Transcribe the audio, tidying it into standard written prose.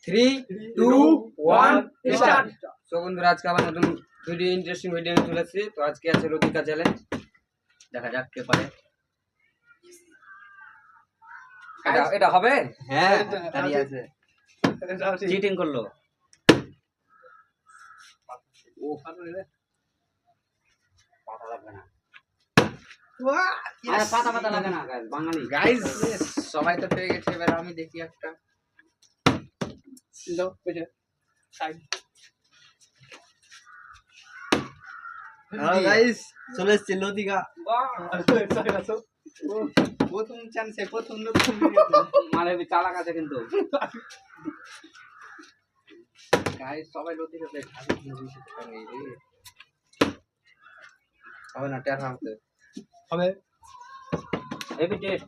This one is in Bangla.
3 2 1 স্টার্ট। তো বন্ধুরা আজকে আবার নতুন ভিডিও ইন্টারেস্টিং ভিডিও নিয়ে চলে এসেছি। তো আজকে আছে লতিকা চ্যালেঞ্জ, দেখা যাক কে পারে। এটা হবে? হ্যাঁ দাঁড়িয়ে আছে, চিটিং করলো। ও পাতা লাগবে না, আরে পাতা লাগে না গাইস, বাঙালি গাইস সবাই তো পেয়ে গেছে। এবার আমি দেখি একটা লো পেজে সাইড। হ্যালো গাইস, চলে এসেছে লতিকা। বাহ প্রথম চান্সে প্রথম নতুন মানে চালাক আছে কিন্তু গাইস, সবাই লতিকা পেয়ে খাবে। হবে না, টের হবে হবে হেভি টেস্ট।